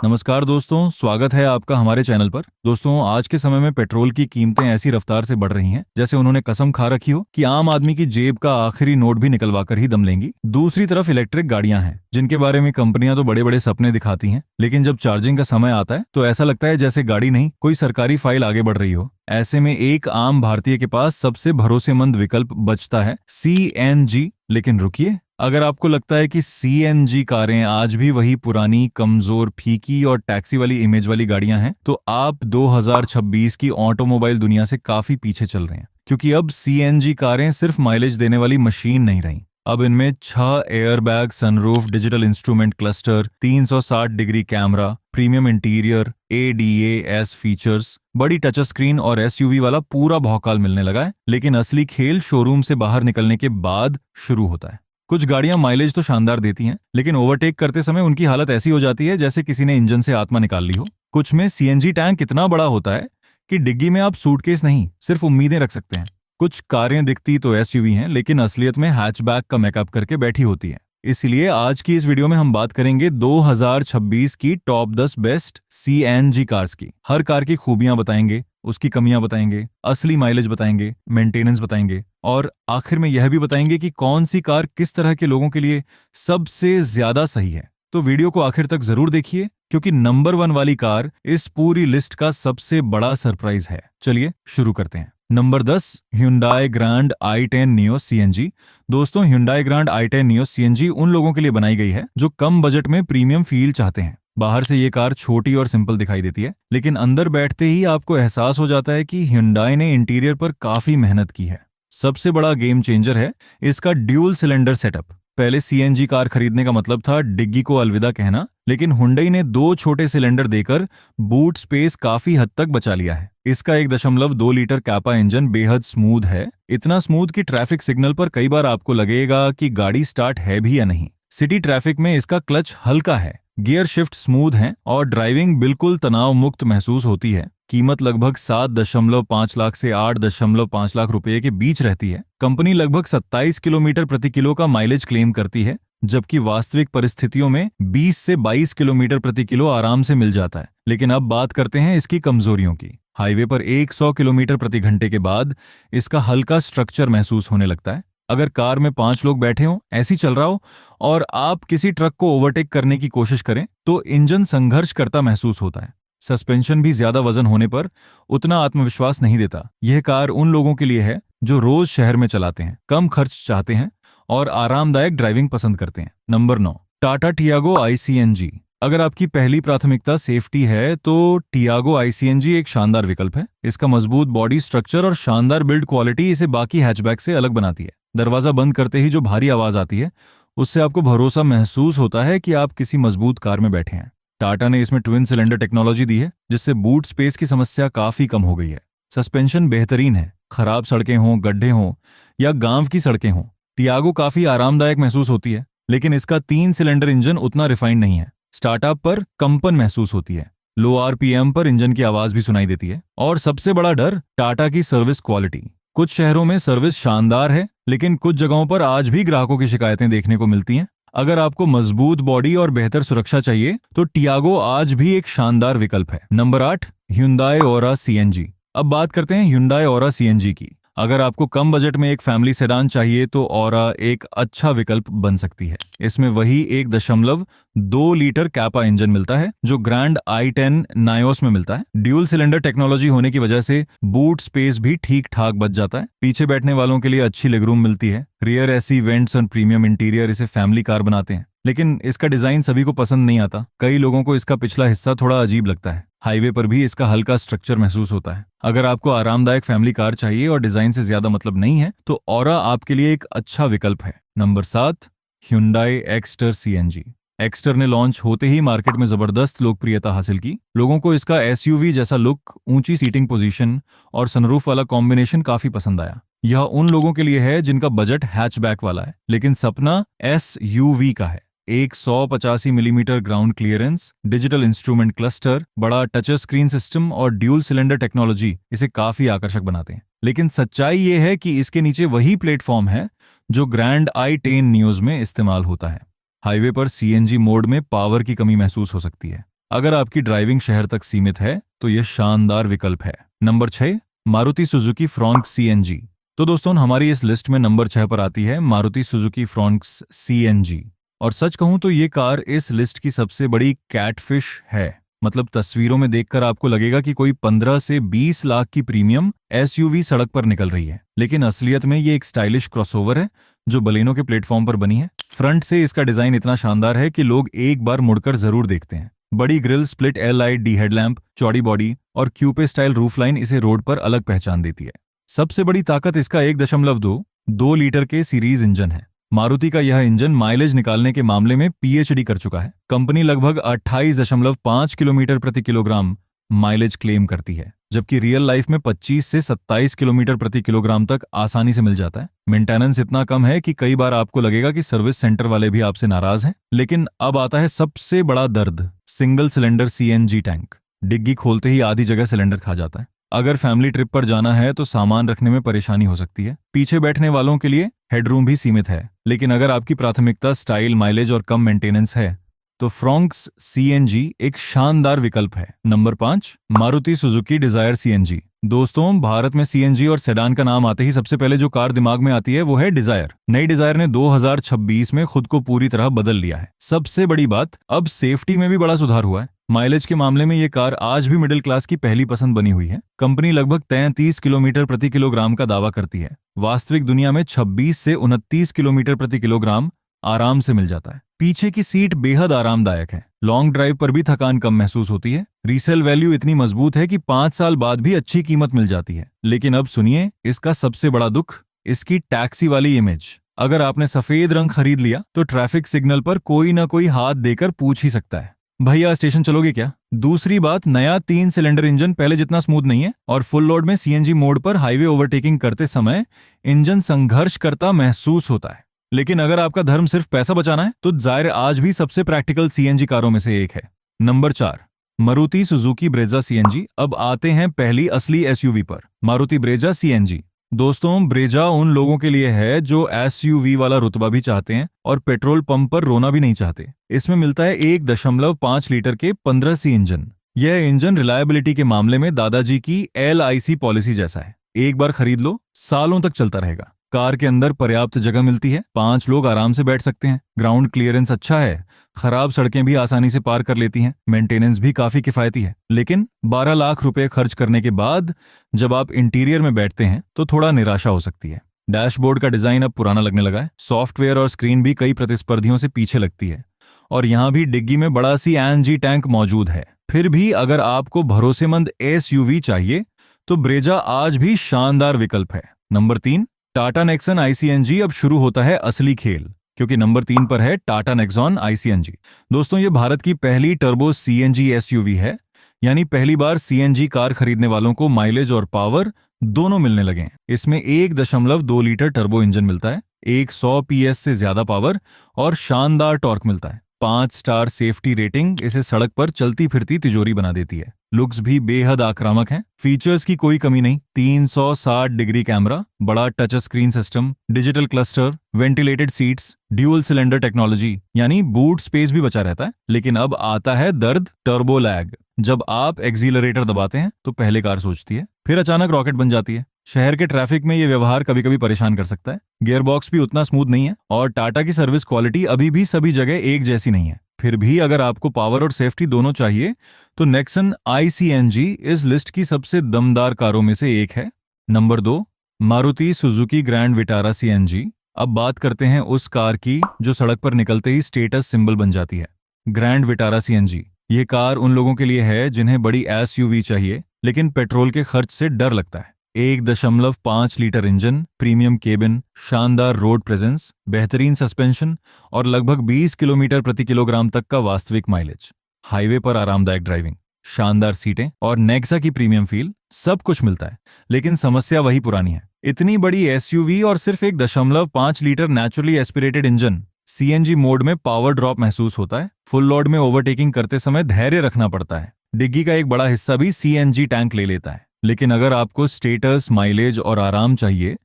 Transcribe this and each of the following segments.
नमस्कार दोस्तों, स्वागत है आपका हमारे चैनल पर। दोस्तों, आज के समय में पेट्रोल की कीमतें ऐसी रफ्तार से बढ़ रही हैं जैसे उन्होंने कसम खा रखी हो कि आम आदमी की जेब का आखिरी नोट भी निकलवा कर ही दम लेंगी। दूसरी तरफ इलेक्ट्रिक गाड़ियां हैं जिनके बारे में कंपनियां तो बड़े बड़े सपने दिखाती हैं, लेकिन जब चार्जिंग का समय आता है तो ऐसा लगता है जैसे गाड़ी नहीं कोई सरकारी फाइल आगे बढ़ रही हो। ऐसे में एक आम भारतीय के पास सबसे भरोसेमंद विकल्प बचता है CNG। लेकिन रुकिए, अगर आपको लगता है कि CNG कारें आज भी वही पुरानी, कमजोर, फीकी और टैक्सी वाली इमेज वाली गाड़ियां हैं, तो आप 2026 की ऑटोमोबाइल दुनिया से काफी पीछे चल रहे हैं। क्योंकि अब CNG कारें सिर्फ माइलेज देने वाली मशीन नहीं रहीं। अब इनमें 6 airbag, sunroof, digital instrument cluster, 360 degree camera, premium interior, ADAS features, बड़ी टच स्क्रीन और SUV वाला पूरा भौकाल मिलने लगा है। लेकिन असली खेल शोरूम से बाहर निकलने के बाद शुरू होता है। कुछ गाड़ियां माइलेज तो शानदार देती हैं, लेकिन ओवरटेक करते समय उनकी हालत ऐसी हो जाती है जैसे किसी ने इंजन से आत्मा निकाल ली हो। कुछ में CNG टैंक इतना बड़ा होता है कि डिग्गी में आप सूटकेस नहीं, सिर्फ उम्मीदें रख सकते हैं। कुछ कारें दिखती तो SUV हैं, लेकिन असलियत में हैचबैक का मेकअप करके बैठी होती हैं। इसलिए आज की इस वीडियो में हम बात करेंगे 2026 की टॉप 10 बेस्ट CNG कार्स की। हर कार की खूबियां बताएंगे, उसकी कमियां बताएंगे, असली माइलेज बताएंगे, मेंटेनेंस बताएंगे और आखिर में यह भी बताएंगे कि कौन सी कार किस तरह के लोगों के लिए सबसे ज्यादा सही है। तो वीडियो को आखिर तक जरूर देखिए, क्योंकि नंबर 1 वाली कार इस पूरी लिस्ट का सबसे बड़ा सरप्राइज है। चलिए शुरू करते हैं। Number 10, Hyundai Grand i10 Neo CNG। दोस्तों, Hyundai Grand i10 Neo CNG उन लोगों के लिए बनाई गई है जो कम बजट में प्रीमियम फील चाहते हैं। बाहर से ये कार छोटी और सिंपल दिखाई देती है, लेकिन अंदर बैठते ही आपको एहसास हो जाता है कि Hyundai ने इंटीरियर पर काफी मेहनत की है। सबसे बड़ा गेम चेंजर है इसका ड्यूल सिलेंडर सेटअप। पहले CNG कार खरीदने का मतलब था डिग्गी को अलविदा कहना, लेकिन हुंडई ने 2 छोटे सिलेंडर देकर बूट स्पेस काफी हद तक बचा लिया है। इसका 1.2 लीटर कैपा इंजन बेहद स्मूथ है, इतना स्मूथ कि ट्रैफिक सिग्नल पर कई बार आपको लगेगा कि गाड़ी स्टार्ट है भी या नहीं। सिटी ट्रैफिक में इसका क्लच हल्का है, गियर शिफ्ट स्मूथ है और ड्राइविंग बिल्कुल तनाव मुक्त महसूस होती है। कीमत लगभग 7.5 लाख से 8.5 लाख रुपए के बीच रहती है। कंपनी लगभग 27 किलोमीटर प्रति किलो का माइलेज क्लेम करती है, जबकि वास्तविक परिस्थितियों में 20 से 22 किलोमीटर प्रति किलो आराम से मिल जाता है। लेकिन अब बात करते हैं इसकी कमजोरियों की। हाईवे पर 100 किलोमीटर प्रति घंटे के बाद इसका हल्का स्ट्रक्चर महसूस होने लगता है। अगर कार में 5 लोग बैठे हों, ऐसी चल रहा हो और आप किसी ट्रक को ओवरटेक करने की कोशिश करें तो इंजन संघर्ष करता महसूस होता है। सस्पेंशन भी ज्यादा वजन होने पर उतना आत्मविश्वास नहीं देता। यह कार उन लोगों के लिए है जो रोज शहर में चलाते हैं, कम खर्च चाहते हैं और आरामदायक ड्राइविंग पसंद करते हैं। Number 9, Tata Tiago ICNG। अगर आपकी पहली प्राथमिकता सेफ्टी है तो टियागो ICNG एक शानदार विकल्प है। इसका मजबूत बॉडी स्ट्रक्चर और शानदार बिल्ड क्वालिटी इसे बाकी हैचबैक से अलग बनाती है। दरवाजा बंद करते ही जो भारी आवाज आती है, उससे आपको भरोसा महसूस होता है कि आप किसी मजबूत कार में बैठे हैं। टाटा ने इसमें ट्विन सिलेंडर टेक्नोलॉजी दी है, जिससे बूट स्पेस की समस्या काफी कम हो गई है। सस्पेंशन बेहतरीन है, खराब सड़कें हों, गड्ढे हों या गांव की सड़कें हों, टियागो काफी आरामदायक महसूस होती है। लेकिन इसका 3 सिलेंडर इंजन उतना रिफाइंड नहीं है। स्टार्टअप पर कंपन महसूस होती है, लो RPM पर इंजन की आवाज भी सुनाई देती है। और सबसे बड़ा डर, टाटा की सर्विस क्वालिटी। कुछ शहरों में सर्विस शानदार है, लेकिन कुछ जगहों पर आज भी ग्राहकों की शिकायतें देखने को मिलती हैं। अगर आपको मजबूत बॉडी और बेहतर सुरक्षा चाहिए तो टियागो आज भी एक शानदार विकल्प है। Number 8, Hyundai Aura CNG। अब बात करते हैं Hyundai Aura CNG की। अगर आपको कम बजट में एक फैमिली सेडान चाहिए तो Aura एक अच्छा विकल्प बन सकती है। इसमें वही 1.2 लीटर कैपा इंजन मिलता है जो ग्रैंड i10 नायोस में मिलता है। ड्यूल सिलेंडर टेक्नोलॉजी होने की वजह से बूट स्पेस भी ठीक ठाक बच जाता है। पीछे बैठने वालों के लिए अच्छी लेगरूम मिलती है। रियर एसी वेंट्स और प्रीमियम इंटीरियर इसे फैमिली कार बनाते हैं। लेकिन इसका डिजाइन सभी को पसंद नहीं आता। कई लोगों को इसका पिछला हिस्सा थोड़ा अजीब लगता है। हाईवे पर भी इसका हल्का स्ट्रक्चर महसूस होता है। अगर आपको आरामदायक फैमिली कार चाहिए और डिजाइन से ज्यादा मतलब नहीं है तो Aura आपके लिए एक अच्छा विकल्प है। Number 7, Hyundai Exter CNG। Exter ने लॉन्च होते ही मार्केट में जबरदस्त लोकप्रियता हासिल की। लोगों को इसका SUV जैसा लुक, ऊंची सीटिंग पोजीशन और सनरूफ वाला कॉम्बिनेशन काफी पसंद आया। यह उन लोगों के लिए है जिनका बजट हैचबैक वाला है, लेकिन सपना SUV का है। एक 185 millimetre ground clearance, digital instrument cluster, बड़ा टच स्क्रीन सिस्टम और ड्यूल सिलेंडर टेक्नोलॉजी इसे काफी आकर्षक बनाते हैं। लेकिन सच्चाई ये है कि इसके नीचे वही प्लेटफॉर्म है जो ग्रैंड i10 न्यूज में इस्तेमाल होता है। हाईवे पर CNG मोड में पावर की कमी महसूस हो सकती है। अगर आपकी ड्राइविंग शहर तक सीमित है तो यह शानदार विकल्प है। Number 6, Maruti Suzuki Fronx CNG. तो दोस्तों हमारी इस लिस्ट में नंबर 6 पर आती है मारुति सुजुकी फ्रॉन्क्स सीएनजी। और सच कहूं तो ये कार इस लिस्ट की सबसे बड़ी कैटफिश है। मतलब तस्वीरों में देखकर आपको लगेगा कि कोई 15 से 20 लाख की प्रीमियम एसयूवी सड़क पर निकल रही है, लेकिन असलियत में ये एक स्टाइलिश क्रॉसओवर है जो बलेनो के प्लेटफॉर्म पर बनी है। फ्रंट से इसका डिजाइन इतना शानदार है कि लोग एक बार मुड़कर जरूर देखते हैं। बड़ी ग्रिल, स्प्लिट एलईडी हेडलैम्प, चौड़ी बॉडी और क्यूपे स्टाइल रूफलाइन इसे रोड पर अलग पहचान देती है। सबसे बड़ी ताकत इसका 1.2 लीटर के सीरीज इंजन है। मारुति का यह इंजन माइलेज निकालने के मामले में पीएचडी कर चुका है। कंपनी लगभग 28.5 किलोमीटर प्रति किलोग्राम माइलेज क्लेम करती है, जबकि रियल लाइफ में 25 से 27 किलोमीटर प्रति किलोग्राम तक आसानी से मिल जाता है। मेंटेनेंस इतना कम है कि कई बार आपको लगेगा कि सर्विस सेंटर वाले भी आपसे नाराज हैं। लेकिन अब आता है सबसे बड़ा दर्द, सिंगल सिलेंडर सीएनजी टैंक। डिग्गी खोलते ही आधी जगह सिलेंडर खा जाता है। अगर फैमिली ट्रिप पर जाना है तो सामान रखने में परेशानी हो सकती है। पीछे बैठने वालों के लिए हेडरूम भी सीमित है। लेकिन अगर आपकी प्राथमिकता स्टाइल, माइलेज और कम मेंटेनेंस है तो फ्रॉन्क्स सीएनजी एक शानदार विकल्प है। नंबर 5, मारुति सुजुकी डिजायर सीएनजी। दोस्तों भारत में सीएनजी और सेडान का नाम आते ही सबसे पहले जो कार दिमाग में आती है वो है डिजायर। नई डिजायर ने 2026 में खुद को पूरी तरह बदल लिया है। सबसे बड़ी बात, अब सेफ्टी में भी बड़ा सुधार हुआ है। माइलेज के मामले में ये कार आज भी मिडिल क्लास की पहली पसंद बनी हुई है। कंपनी लगभग 33 किलोमीटर प्रति किलोग्राम का दावा करती है। वास्तविक दुनिया में 26 से 29 किलोमीटर प्रति किलोग्राम आराम से मिल जाता है। पीछे की सीट बेहद आरामदायक है। लॉन्ग ड्राइव पर भी थकान कम महसूस होती है। रीसेल वैल्यू इतनी मजबूत है कि 5 साल बाद भी अच्छी कीमत मिल जाती है। लेकिन अब सुनिए इसका सबसे बड़ा दुख, इसकी टैक्सी वाली इमेज। अगर आपने सफेद रंग खरीद लिया तो ट्रैफिक सिग्नल पर कोई ना कोई हाथ देकर पूछ ही सकता है, भैया स्टेशन चलोगे क्या? दूसरी बात, नया 3 सिलेंडर इंजन पहले जितना स्मूथ नहीं है और फुल लोड में सीएनजी मोड पर हाईवे ओवरटेकिंग करते समय इंजन संघर्ष करता महसूस होता है। लेकिन अगर आपका धर्म सिर्फ पैसा बचाना है तो जायर आज भी सबसे प्रैक्टिकल सीएनजी कारों में से एक है। Number 4, Maruti Suzuki Brezza CNG. अब आते हैं पहली असली एसयूवी पर, मारुति ब्रेजा सीएनजी। दोस्तों ब्रेजा उन लोगों के लिए है जो एसयूवी वाला रुतबा भी चाहते हैं और पेट्रोल पंप पर रोना भी नहीं चाहते। इसमें मिलता है 1.5 लीटर के 15C इंजन। यह इंजन रिलायबिलिटी के मामले में दादाजी की LIC पॉलिसी जैसा है। एक बार खरीद लो, सालों तक चलता रहेगा। कार के अंदर पर्याप्त जगह मिलती है, 5 लोग आराम से बैठ सकते हैं। ग्राउंड क्लियरेंस अच्छा है, खराब सड़कें भी आसानी से पार कर लेती हैं। मेंटेनेंस भी काफी किफायती है। लेकिन 12 लाख रुपए खर्च करने के बाद जब आप इंटीरियर में बैठते हैं तो थोड़ा निराशा हो सकती है। डैशबोर्ड का डिजाइन अब पुराना लगने लगा है। सॉफ्टवेयर और स्क्रीन भी कई प्रतिस्पर्धियों से पीछे लगती है। और यहाँ भी डिग्गी में बड़ा सी एनजी टैंक मौजूद है। फिर भी अगर आपको भरोसेमंद एसयूवी चाहिए तो ब्रेजा आज भी शानदार विकल्प है। नंबर 3, टाटा नेक्सन आईसीएनजी। अब शुरू होता है असली खेल, क्योंकि नंबर 3 पर है टाटा नेक्सॉन आईसीएनजी। दोस्तों ये भारत की पहली टर्बो सीएनजी एसयूवी है, यानी पहली बार सीएनजी कार खरीदने वालों को माइलेज और पावर दोनों मिलने लगे हैं। इसमें 1.2 लीटर टर्बो इंजन मिलता है, 100 PS से ज्यादा पावर और शानदार टॉर्क मिलता है। 5 स्टार सेफ्टी रेटिंग इसे सड़क पर चलती फिरती तिजोरी बना देती है। लुक्स भी बेहद आक्रामक हैं। फीचर्स की कोई कमी नहीं। 360 डिग्री कैमरा, बड़ा touch screen system, digital cluster, ventilated seats, dual cylinder technology, यानी बूट स्पेस भी बचा रहता है। लेकिन अब आता है दर्द, टर्बो लैग। जब आप एक्सीलरेटर दबाते हैं तो पहले कार सोचती है, फिर अचानक रॉकेट बन जाती है। शहर के ट्रैफिक में ये व्यवहार कभी कभी परेशान कर सकता है। गियरबॉक्स भी उतना स्मूथ नहीं है और टाटा की सर्विस क्वालिटी अभी भी सभी जगह एक जैसी नहीं है। फिर भी अगर आपको पावर और सेफ्टी दोनों चाहिए तो नेक्सन आईसीएनजी इस लिस्ट की सबसे दमदार कारों में से एक है। Number 2, Maruti Suzuki grand Vitara CNG. अब बात करते हैं उस कार की जो सड़क पर निकलते ही स्टेटस सिंबल बन जाती है, ग्रैंड विटारा सीएनजी। ये कार उन लोगों के लिए है जिन्हें बड़ी एसयूवी चाहिए लेकिन पेट्रोल के खर्च से डर लगता है। 1.5 लीटर इंजन, प्रीमियम केबिन, शानदार रोड प्रेजेंस, बेहतरीन सस्पेंशन और लगभग 20 किलोमीटर प्रति किलोग्राम तक का वास्तविक माइलेज। हाईवे पर आरामदायक ड्राइविंग, शानदार सीटें और नेक्सा की प्रीमियम फील, सब कुछ मिलता है। लेकिन समस्या वही पुरानी है, इतनी बड़ी एसयूवी और सिर्फ 1.5 litre naturally aspirated engine. CNG mode में पावर ड्रॉप महसूस होता है। फुल लोड में ओवरटेकिंग करते समय धैर्य रखना पड़ता है। डिग्गी का एक बड़ा हिस्सा भी सीएनजी टैंक ले लेता है। लेकिन अगर आपको स्टेटस, माइलेज और आराम चाहिए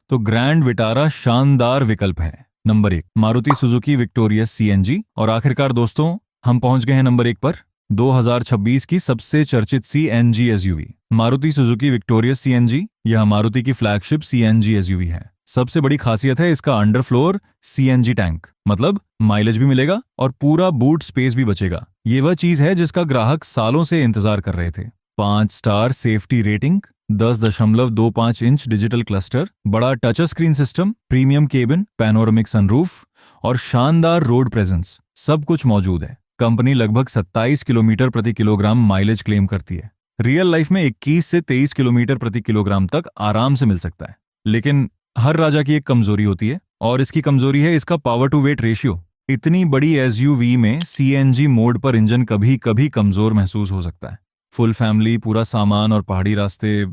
तो ग्रैंड विटारा शानदार विकल्प है। Number 1, Maruti Suzuki victorious CNG. और आखिरकार दोस्तों हम पहुंच गए हैं नंबर 1 पर, 2026 की सबसे चर्चित CNG SUV Maruti Suzuki Victoria CNG. यह मारुति की फ्लैगशिप सीएनजी एसयूवी है। सबसे बड़ी खासियत है इसका अंडर फ्लोर सीएनजी टैंक, मतलब माइलेज भी मिलेगा और पूरा बूट स्पेस भी बचेगा। ये वह चीज है जिसका ग्राहक सालों से इंतजार कर रहे थे। 5 star safety rating, 10.25 inch digital cluster, बड़ा touch screen system, premium cabin, panoramic sunroof और शानदार रोड प्रेजेंस, सब कुछ मौजूद है। कंपनी लगभग 27 किलोमीटर प्रति किलोग्राम माइलेज क्लेम करती है। रियल लाइफ में 21 से 23 किलोमीटर प्रति किलोग्राम तक आराम से मिल सकता है। लेकिन हर राजा की एक कमजोरी होती है और इसकी कमजोरी है इसका पावर टू वेट रेशियो। इतनी बड़ी एसयूवी में सीएनजी मोड पर इंजन कभी कभी कमजोर महसूस हो सकता है। फुल फैमिली, पूरा सामान और पहाड़ी रास्ते,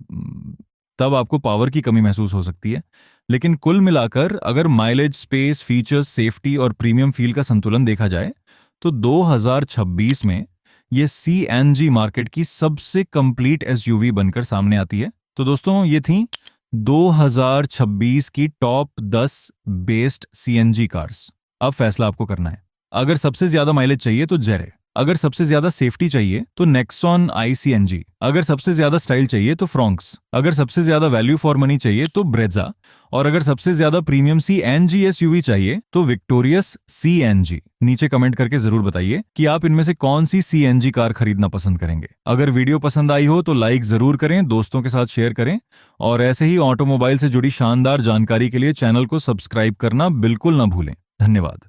तब आपको पावर की कमी महसूस हो सकती है। लेकिन कुल मिलाकर अगर माइलेज, स्पेस, फीचर्स, सेफ्टी और प्रीमियम फील का संतुलन देखा जाए तो 2026 में ये सीएनजी मार्केट की सबसे कंप्लीट एसयूवी बनकर सामने आती है। तो दोस्तों, ये थी 2026 की टॉप 10 बेस्ट सीएनजी कार्स। अब फैसला आपको करना है। अगर सबसे ज्यादा माइलेज चाहिए तो जेरे, अगर सबसे ज्यादा सेफ्टी चाहिए तो नेक्सॉन ICNG, अगर सबसे ज्यादा स्टाइल चाहिए तो फ्रॉन्क्स, अगर सबसे ज्यादा वैल्यू फॉर मनी चाहिए तो ब्रेजा, और अगर सबसे ज्यादा प्रीमियम सीएनजी एसयूवी चाहिए तो विक्टोरियस सीएनजी। नीचे कमेंट करके जरूर बताइए कि आप इनमें से कौन सी सीएनजी कार खरीदना पसंद करेंगे। अगर वीडियो पसंद आई हो तो लाइक जरूर करें, दोस्तों के साथ शेयर करें और ऐसे ही ऑटोमोबाइल से जुड़ी शानदार जानकारी के लिए चैनल को सब्सक्राइब करना बिल्कुल ना भूलें। धन्यवाद।